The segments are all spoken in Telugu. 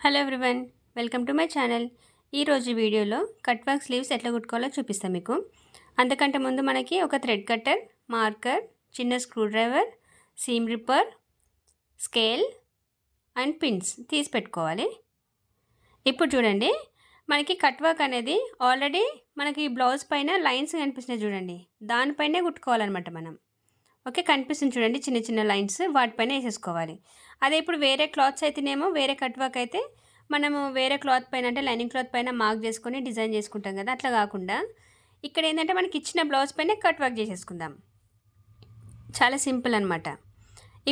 Hello everyone, welcome to my channel. ఈరోజు వీడియోలో కట్ వర్క్ స్లీవ్స్ ఎట్లా కుట్టుకోవాలో చూపిస్తాను మీకు. అంతకంటే ముందు మనకి ఒక థ్రెడ్ కట్టర్, మార్కర్, చిన్న screwdriver, seam ripper, scale and pins తీసి పెట్టుకోవాలి. ఇప్పుడు చూడండి, మనకి కట్ వర్క్ అనేది ఆల్రెడీ మనకి బ్లౌజ్ పైన లైన్స్ కనిపిస్తున్నాయి చూడండి, దానిపైనే కుట్టుకోవాలన్నమాట మనం. ఓకే, కనిపిస్తుంది చూడండి చిన్న చిన్న లైన్స్, వాటిపైన వేసేసుకోవాలి. అదే ఇప్పుడు వేరే క్లాత్స్ అయితేనేమో, వేరే కట్ వర్క్ అయితే మనము వేరే క్లాత్ పైన అంటే లైనింగ్ క్లాత్ పైన మార్క్ చేసుకొని డిజైన్ చేసుకుంటాం కదా, అట్లా కాకుండా ఇక్కడ ఏంటంటే మనకి ఇచ్చిన బ్లౌజ్ పైన కట్ వర్క్ చేసేసుకుందాం. చాలా సింపుల్ అనమాట.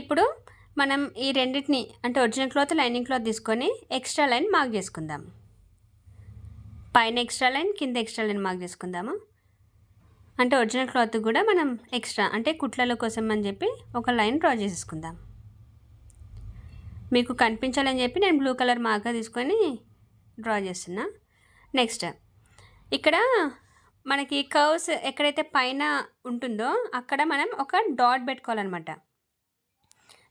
ఇప్పుడు మనం ఈ రెండింటిని అంటే ఒరిజినల్ క్లాత్, లైనింగ్ క్లాత్ తీసుకొని ఎక్స్ట్రా లైన్ మార్క్ చేసుకుందాం. పైన ఎక్స్ట్రా లైన్, కింద ఎక్స్ట్రా లైన్ మార్క్ చేసుకుందాము. అంటే ఒరిజినల్ క్లాత్ కూడా మనం ఎక్స్ట్రా అంటే కుట్ల కోసం అని చెప్పి ఒక లైన్ డ్రా చేసేసుకుందాం. మీకు కనిపించాలని చెప్పి నేను బ్లూ కలర్ మార్కర్ తీసుకొని డ్రా చేస్తున్నా. నెక్స్ట్ ఇక్కడ మనకి కర్వ్స్ ఎక్కడైతే పైన ఉంటుందో అక్కడ మనం ఒక డాట్ పెట్టుకోవాలన్నమాట.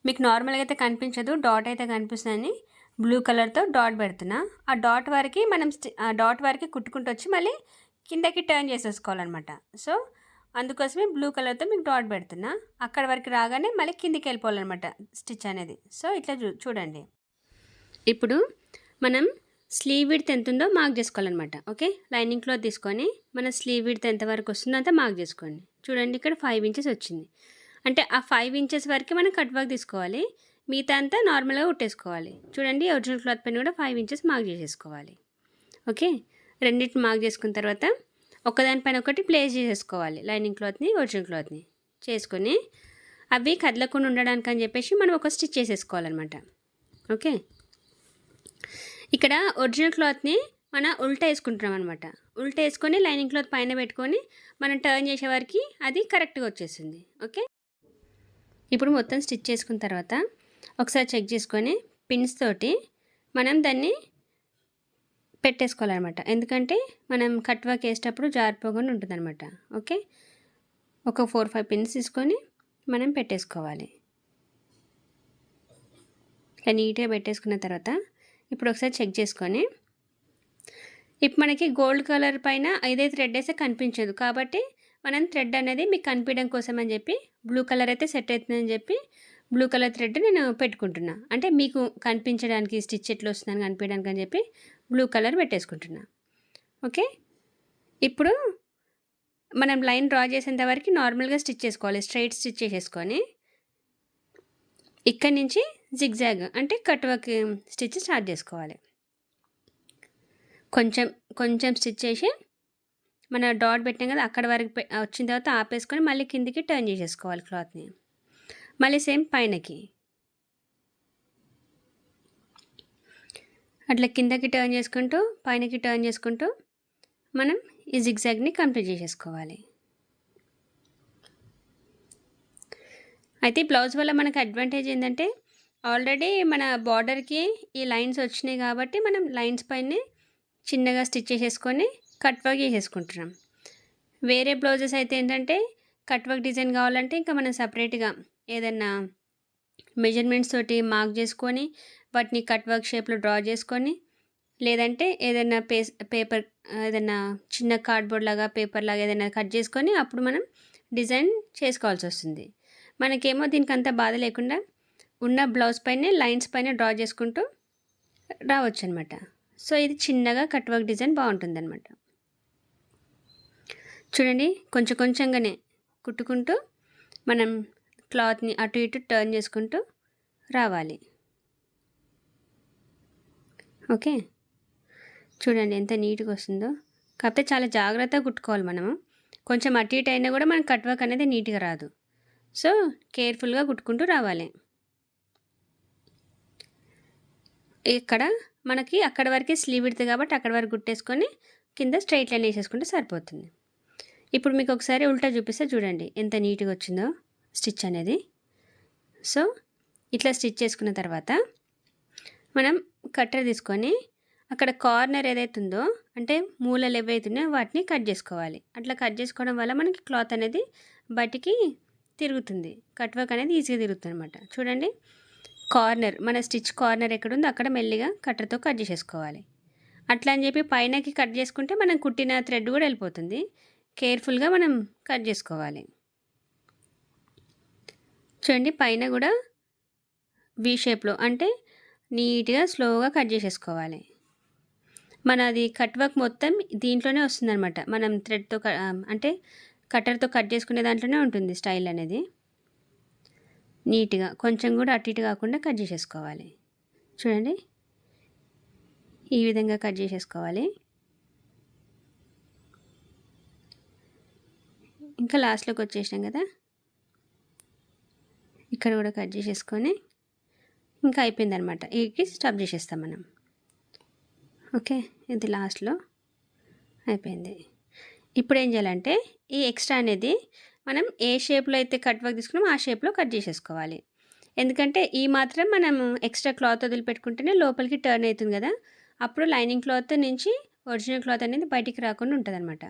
మీకు నార్మల్గా అయితే కనిపించదు, డాట్ అయితే కనిపిస్తుందని బ్లూ కలర్తో డాట్ పెడుతున్నా. ఆ డాట్ వరకు మనం డాట్ వరకు కుట్టుకుంటూ వచ్చి మళ్ళీ కిందకి టర్న్ చేసేసుకోవాలన్నమాట. సో అందుకోసమే బ్లూ కలర్తో మీకు డాట్ పెడుతున్నా. అక్కడ వరకు రాగానే మళ్ళీ కిందికి వెళ్ళిపోవాలన్నమాట స్టిచ్ అనేది. సో ఇట్లా చూడండి. ఇప్పుడు మనం స్లీవ్ విడ్త్ ఎంత ఉందో మార్క్ చేసుకోవాలన్నమాట. ఓకే, లైనింగ్ క్లాత్ తీసుకొని మన స్లీవ్ విడ్త్ ఎంతవరకు వస్తుందో అంతా మార్క్ చేసుకోండి. చూడండి, ఇక్కడ 5 ఇంచెస్ వచ్చింది. అంటే ఆ 5 ఇంచెస్ వరకు మనం కట్ వర్క్ తీసుకోవాలి, మిగతా అంతా నార్మల్గా కుట్టేసుకోవాలి. చూడండి, ఒరిజినల్ క్లాత్ పైన కూడా 5 ఇంచెస్ మార్క్ చేసేసుకోవాలి. ఓకే, రెండింటిని మార్క్ చేసుకున్న తర్వాత ఒకదానిపైన ఒకటి ప్లేస్ చేసేసుకోవాలి. లైనింగ్ క్లాత్ని, ఒరిజినల్ క్లాత్ని చేసుకొని అవి కదలకుండా ఉండడానికి అని చెప్పేసి మనం ఒక స్టిచ్ చేసేసుకోవాలన్నమాట. ఓకే, ఇక్కడ ఒరిజినల్ క్లాత్ని మనం ఉల్టా వేసుకుంటున్నాం అనమాట. ఉల్టా వేసుకొని లైనింగ్ క్లాత్ పైన పెట్టుకొని మనం టర్న్ చేసే వరకు అది కరెక్ట్గా వచ్చేసింది. ఓకే, ఇప్పుడు మొత్తం స్టిచ్ చేసుకున్న తర్వాత ఒకసారి చెక్ చేసుకొని పిన్స్ తోటి మనం దాన్ని పెట్టేసుకోవాలన్నమాట. ఎందుకంటే మనం కట్ వర్క్ వేసేటప్పుడు జారిపోకుండా ఉంటుందన్నమాట. ఓకే, ఒక 4-5 పిన్స్ తీసుకొని మనం పెట్టేసుకోవాలి. ఇట్లా నీట్గా పెట్టేసుకున్న తర్వాత ఇప్పుడు ఒకసారి చెక్ చేసుకొని, ఇప్పుడు మనకి గోల్డ్ కలర్ పైన ఏదైతే థ్రెడ్ వేస్తే కనిపించదు కాబట్టి మనం థ్రెడ్ అనేది మీకు కనిపించడం కోసం అని చెప్పి బ్లూ కలర్ అయితే సెట్ అవుతుందని చెప్పి బ్లూ కలర్ థ్రెడ్ నేను పెట్టుకుంటున్నా. అంటే మీకు కనిపించడానికి స్టిచ్ ఎట్లా వస్తుందని కనిపించడానికి అని చెప్పి బ్లూ కలర్ పెట్టేసుకుంటున్నా. ఓకే, ఇప్పుడు మనం లైన్ డ్రా చేసేంత వరకు నార్మల్గా స్టిచ్ చేసుకోవాలి. స్ట్రైట్ స్టిచ్ చేసేసుకొని ఇక్కడి నుంచి జిగ్జాగ్ అంటే కట్ వర్క్ స్టిచ్ స్టార్ట్ చేసుకోవాలి. కొంచెం కొంచెం స్టిచ్ చేసి మన డాట్ పెట్టాం కదా అక్కడ వరకు వచ్చిన తర్వాత ఆపేసుకొని మళ్ళీ కిందికి టర్న్ చేసేసుకోవాలి క్లాత్ని. మళ్ళీ సేమ్ పైనకి అట్లా కిందకి టర్న్ చేసుకుంటూ పైనకి టర్న్ చేసుకుంటూ మనం ఈ జిగ్జాగ్ని కంప్లీట్ చేసేసుకోవాలి. అయితే బ్లౌజ్ వల్ల మనకు అడ్వాంటేజ్ ఏంటంటే ఆల్రెడీ మన బార్డర్కి ఈ లైన్స్ వచ్చినాయి కాబట్టి మనం లైన్స్ పైనే చిన్నగా స్టిచ్ చేసేసుకొని కట్ వర్క్ చేసేసుకుంటున్నాం. వేరే బ్లౌజెస్ అయితే ఏంటంటే కట్ వర్క్ డిజైన్ కావాలంటే ఇంకా మనం సపరేట్గా ఏదన్నా మెజర్మెంట్స్ తోటి మార్క్ చేసుకొని వాటిని కట్ వర్క్ షేప్లో డ్రా చేసుకొని, లేదంటే ఏదైనా పేపర్ ఏదైనా చిన్న కార్డ్బోర్డ్ లాగా పేపర్ లాగా ఏదైనా కట్ చేసుకొని అప్పుడు మనం డిజైన్ చేసుకోవాల్సి వస్తుంది. మనకేమో దీనికి అంత బాధ లేకుండా ఉన్న బ్లౌజ్ పైనే లైన్స్ పైన డ్రా చేసుకుంటూ రావచ్చు అనమాట. సో ఇది చిన్నగా కట్ వర్క్ డిజైన్ బాగుంటుందన్నమాట. చూడండి, కొంచెం కొంచెంగానే కుట్టుకుంటూ మనం క్లాత్ని అటు ఇటు టర్న్ చేసుకుంటూ రావాలి. ఓకే, చూడండి ఎంత నీట్గా వస్తుందో. కాకపోతే చాలా జాగ్రత్తగా కుట్టుకోవాలి మనము. కొంచెం అటు ఇటు అయినా కూడా మనకు కట్ వర్క్ అనేది నీట్గా రాదు. సో కేర్ఫుల్గా కుట్టుకుంటూ రావాలి. ఇక్కడ మనకి అక్కడ వరకే స్లీవ్ విడ్త్ కాబట్టి అక్కడ వరకు కుట్టేసుకొని కింద స్ట్రైట్ లైన్ వేసేసుకుంటే సరిపోతుంది. ఇప్పుడు మీకు ఒకసారి ఉల్టా చూపిస్తే చూడండి ఎంత నీట్గా వచ్చిందో స్టిచ్ అనేది. సో ఇట్లా స్టిచ్ చేసుకున్న తర్వాత మనం కట్టర్ తీసుకొని అక్కడ కార్నర్ ఏదైతే ఉందో అంటే మూలలు ఏవైతున్నాయో వాటిని కట్ చేసుకోవాలి. అట్లా కట్ చేసుకోవడం వల్ల మనకి క్లాత్ అనేది బయటికి తిరుగుతుంది, కట్ వర్క్ అనేది ఈజీగా తిరుగుతుంది అనమాట. చూడండి, కార్నర్ మన స్టిచ్ కార్నర్ ఎక్కడుందో అక్కడ మెల్లిగా కట్టర్తో కట్ చేసేసుకోవాలి. అట్లా అని చెప్పి పైనకి కట్ చేసుకుంటే మనం కుట్టిన థ్రెడ్ కూడా వెళ్ళిపోతుంది. కేర్ఫుల్గా మనం కట్ చేసుకోవాలి. చూడండి పైన కూడా వి షేప్లో అంటే నీట్గా స్లోగా కట్ చేసేసుకోవాలి. మనది కట్ వర్క్ మొత్తం దీంట్లోనే వస్తుందన్నమాట. మనం థ్రెడ్తో అంటే కట్టర్తో కట్ చేసుకునే దాంట్లోనే ఉంటుంది స్టైల్ అనేది. నీట్గా కొంచెం కూడా అటు ఇటు కాకుండా కట్ చేసేసుకోవాలి. చూడండి ఈ విధంగా కట్ చేసేసుకోవాలి. ఇంకా లాస్ట్లోకి వచ్చేసినాం కదా, ఇక్కడ కూడా కట్ చేసేసుకొని ఇంకా అయిపోయిందనమాట. వీటికి స్టాప్ చేసేస్తాం మనం. ఓకే, ఇది లాస్ట్లో అయిపోయింది. ఇప్పుడు ఏం చేయాలంటే ఈ ఎక్స్ట్రా అనేది మనం ఏ షేప్లో అయితే కట్ వర్క్ తీసుకున్నామో ఆ షేప్లో కట్ చేసేసుకోవాలి. ఎందుకంటే ఈ మాత్రం మనం ఎక్స్ట్రా క్లాత్ వదిలిపెట్టుకుంటేనే లోపలికి టర్న్ అవుతుంది కదా, అప్పుడు లైనింగ్ క్లాత్ నుంచి ఒరిజినల్ క్లాత్ అనేది బయటికి రాకుండా ఉంటుంది అనమాట.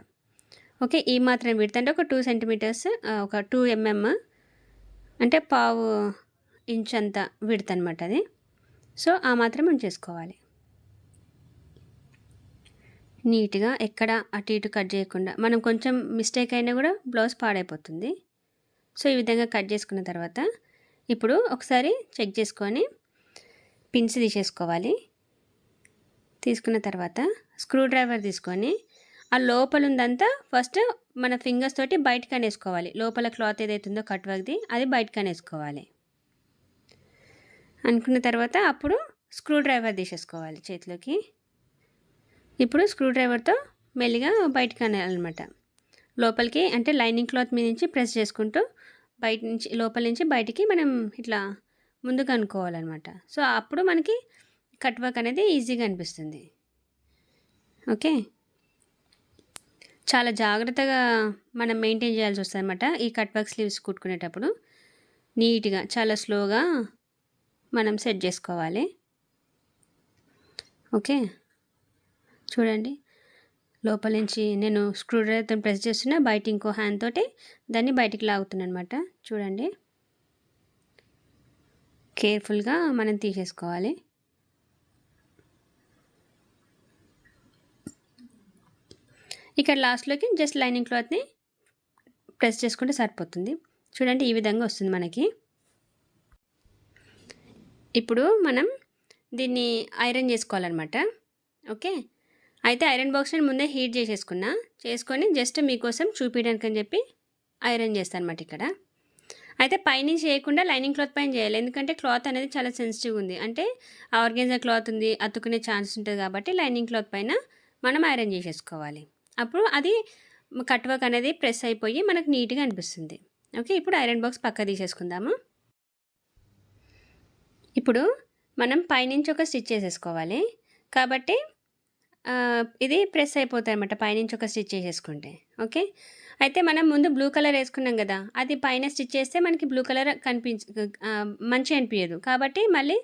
ఓకే, ఈ మాత్రం విడ్త్ అంటే ఒక 2 సెంటీమీటర్స్, ఒక 2 mm అంటే పావు ఇంచ్ అంత విడ్త్ అనమాట అది. సో ఆ మాత్రం మనం చేసుకోవాలి. నీట్గా ఎక్కడ అటు ఇటు కట్ చేయకుండా, మనం కొంచెం మిస్టేక్ అయినా కూడా బ్లౌజ్ పాడైపోతుంది. సో ఈ విధంగా కట్ చేసుకున్న తర్వాత ఇప్పుడు ఒకసారి చెక్ చేసుకొని పిన్స్ తీసేసుకోవాలి. తీసుకున్న తర్వాత స్క్రూ డ్రైవర్ తీసుకొని ఆ లోపల ఉందంతా ఫస్ట్ మన ఫింగర్స్ తోటి బయటకు అనేసుకోవాలి. లోపల క్లాత్ ఏదైతుందో కట్ వర్క్ది అది బయటకు అనేసుకోవాలి. అనుకున్న తర్వాత అప్పుడు స్క్రూ డ్రైవర్ తీసేసుకోవాలి చేతిలోకి. ఇప్పుడు స్క్రూ డ్రైవర్తో మెల్లిగా బయటకు అనాలన్నమాట. లోపలికి అంటే లైనింగ్ క్లాత్ మీద నుంచి ప్రెస్ చేసుకుంటూ బయట నుంచి లోపల నుంచి బయటికి మనం ఇట్లా ముందుకు అనుకోవాలన్నమాట. సో అప్పుడు మనకి కట్ వర్క్ అనేది ఈజీగా అనిపిస్తుంది. ఓకే, చాలా జాగ్రత్తగా మనం మెయింటైన్ చేయాల్సి వస్తుంది అనమాట. ఈ కట్ వర్క్ స్లీవ్స్ కుట్టుకునేటప్పుడు నీట్గా చాలా స్లోగా మనం సెట్ చేసుకోవాలి. ఓకే, చూడండి లోపల నుంచి నేను స్క్రూ డ్రైవర్తో ప్రెస్ చేస్తున్నా, బయట ఇంకో హ్యాండ్ తోటి దాన్ని బయటికి లాగుతున్నా అనమాట. చూడండి కేర్ఫుల్గా మనం తీసేసుకోవాలి. ఇక్కడ లాస్ట్లోకి జస్ట్ లైనింగ్ క్లాత్ని ప్రెస్ చేసుకుంటే సరిపోతుంది. చూడండి ఈ విధంగా వస్తుంది మనకి. ఇప్పుడు మనం దీన్ని ఐరన్ చేసుకోవాలన్నమాట. ఓకే, అయితే ఐరన్ బాక్స్ని ముందే హీట్ చేసుకొని జస్ట్ మీకోసం చూపించడానికి అని చెప్పి ఐరన్ చేస్తాను అనమాట ఇక్కడ. అయితే పైనుంచి చేయకుండా లైనింగ్ క్లాత్ పైన చేయాలి, ఎందుకంటే క్లాత్ అనేది చాలా సెన్సిటివ్ ఉంది. అంటే ఆర్గెన్జా క్లాత్ ఉంది, అతుక్కునే ఛాన్స్ ఉంటుంది కాబట్టి లైనింగ్ క్లాత్ పైన మనం ఐరన్ చేసేసుకోవాలి. అప్పుడు అది కట్ వర్క్ అనేది ప్రెస్ అయిపోయి మనకు నీట్గా అనిపిస్తుంది. ఓకే, ఇప్పుడు ఐరన్ బాక్స్ పక్క తీసేసుకుందాము. ఇప్పుడు మనం పైనుంచి ఒక స్టిచ్ చేసేసుకోవాలి కాబట్టి ఇది ప్రెస్ అయిపోతాయి అన్నమాట పైనుంచి ఒక స్టిచ్ చేసేసుకుంటే. ఓకే, అయితే మనం ముందు బ్లూ కలర్ వేసుకున్నాం కదా, అది పైన స్టిచ్ చేస్తే మనకి బ్లూ కలర్ మంచిగా అనిపించదు. కాబట్టి మళ్ళీ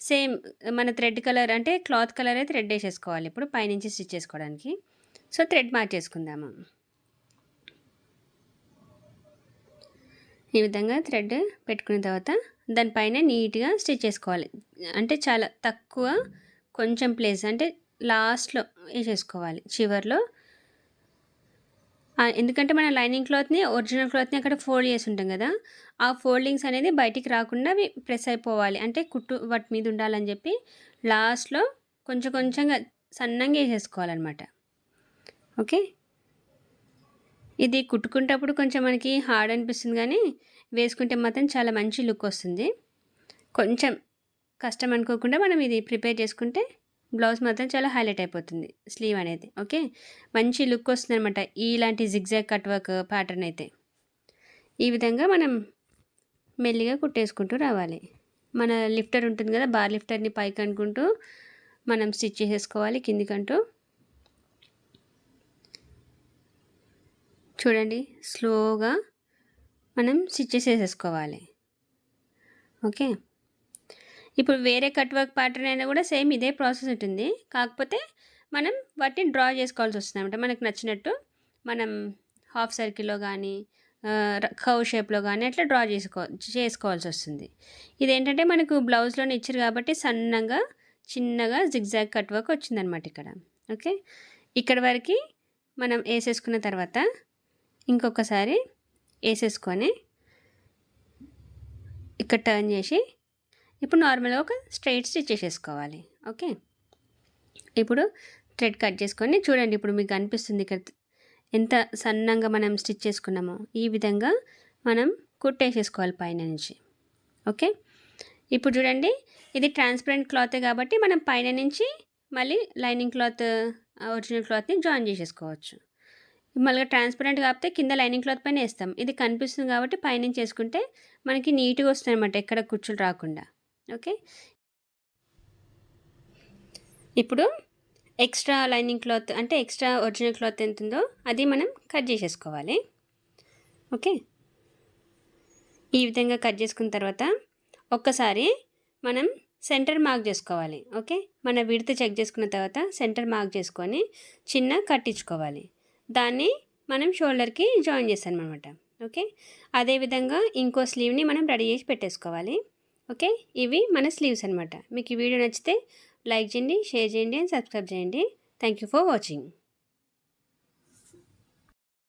సేమ్ మన థ్రెడ్ కలర్ అంటే క్లాత్ కలర్ అయితే థ్రెడ్ వేసేసుకోవాలి ఇప్పుడు పైనుంచి స్టిచ్ చేసుకోవడానికి. సో థ్రెడ్ మార్చేసుకుందాము. ఈ విధంగా థ్రెడ్ పెట్టుకున్న తర్వాత దానిపైన నీట్గా స్టిచ్ చేసుకోవాలి. అంటే చాలా తక్కువ కొంచెం ప్లేస్ అంటే లాస్ట్లో వేసేసుకోవాలి చివర్లో. ఎందుకంటే మన లైనింగ్ క్లాత్ని ఒరిజినల్ క్లాత్ని అక్కడ ఫోల్డ్ చేసి ఉంటాం కదా, ఆ ఫోల్డింగ్స్ అనేది బయటికి రాకుండా అవి ప్రెస్ అయిపోవాలి. అంటే కుట్టు వాటి మీద ఉండాలని చెప్పి లాస్ట్లో కొంచెం కొంచెంగా సన్నంగా వేసేసుకోవాలన్నమాట. ఓకే, ఇది కుట్టుకునేటప్పుడు కొంచెం మనకి హార్డ్ అనిపిస్తుంది కానీ వేసుకుంటే మాత్రం చాలా మంచి లుక్ వస్తుంది. కొంచెం కష్టం అనుకోకుండా మనం ఇది ప్రిపేర్ చేసుకుంటే బ్లౌజ్ మాత్రం చాలా హైలైట్ అయిపోతుంది స్లీవ్ అనేది. ఓకే, మంచి లుక్ వస్తుంది అనమాట ఇలాంటి జిగ్జాగ్ కట్ వర్క్ ప్యాటర్న్ అయితే. ఈ విధంగా మనం మెల్లిగా కుట్టేసుకుంటూ రావాలి. మన లిఫ్టర్ ఉంటుంది కదా, బార్ లిఫ్టర్ని పైకి అనుకుంటూ మనం స్టిచ్ చేసేసుకోవాలి కిందికంటూ. చూడండి స్లోగా మనం స్టిచ్ చేసేసుకోవాలి. ఓకే, ఇప్పుడు వేరే కట్ వర్క్ ప్యాటర్న్ అయినా కూడా సేమ్ ఇదే ప్రాసెస్ ఉంటుంది, కాకపోతే మనం వాటిని డ్రా చేసుకోవాల్సి వస్తుంది అనమాట. మనకు నచ్చినట్టు మనం హాఫ్ సర్కిల్లో కానీ కర్వ్ షేప్లో కానీ అట్లా డ్రా చేసుకోవాల్సి వస్తుంది. ఇదేంటంటే మనకు బ్లౌజ్లోనే ఇచ్చారు కాబట్టి సన్నగా చిన్నగా జిగ్జాగ్ కట్ వర్క్ వచ్చిందనమాట ఇక్కడ. ఓకే, ఇక్కడ వరకు మనం వేసేసుకున్న తర్వాత ఇంకొకసారి వేసేసుకొని ఇక్కడ టర్న్ చేసి ఇప్పుడు నార్మల్గా ఒక స్ట్రైట్ స్టిచ్ చేసేసుకోవాలి. ఓకే, ఇప్పుడు థ్రెడ్ కట్ చేసుకొని చూడండి, ఇప్పుడు మీకు అనిపిస్తుంది ఇక్కడ ఎంత సన్నంగా మనం స్టిచ్ చేసుకున్నామో ఈ విధంగా మనం కుట్టేసేసుకోవాలి పైన నుంచి. ఓకే, ఇప్పుడు చూడండి ఇది ట్రాన్స్పరెంట్ క్లాతే కాబట్టి మనం పైన నుంచి మళ్ళీ లైనింగ్ క్లాత్ ఒరిజినల్ క్లాత్ని జాయిన్ చేసేసుకోవచ్చు. మళ్ళీ ట్రాన్స్పరెంట్ కాకపోతే కింద లైనింగ్ క్లాత్ పైన వేస్తాం, ఇది కనిపిస్తుంది కాబట్టి పైనుంచి వేసుకుంటే మనకి నీట్గా వస్తుంది అనమాట, ఎక్కడ కుచ్చులు రాకుండా. ఓకే, ఇప్పుడు ఎక్స్ట్రా లైనింగ్ క్లాత్ అంటే ఎక్స్ట్రా ఒరిజినల్ క్లాత్ ఎంత ఉందో అది మనం కట్ చేసేసుకోవాలి. ఓకే, ఈ విధంగా కట్ చేసుకున్న తర్వాత ఒక్కసారి మనం సెంటర్ మార్క్ చేసుకోవాలి. ఓకే, మన విడ్త్ చెక్ చేసుకున్న తర్వాత సెంటర్ మార్క్ చేసుకొని చిన్న కట్టించుకోవాలి, దాన్ని మనం షోల్డర్కి జాయిన్ చేస్తాం అనమాట. ఓకే, అదేవిధంగా ఇంకో స్లీవ్ని మనం రెడీ చేసి పెట్టేసుకోవాలి. ఓకే, ఇవి మన స్లీవ్స్ అనమాట. మీకు ఈ వీడియో నచ్చితే లైక్ చేయండి, షేర్ చేయండి అండ్ సబ్స్క్రైబ్ చేయండి. Thank you for watching.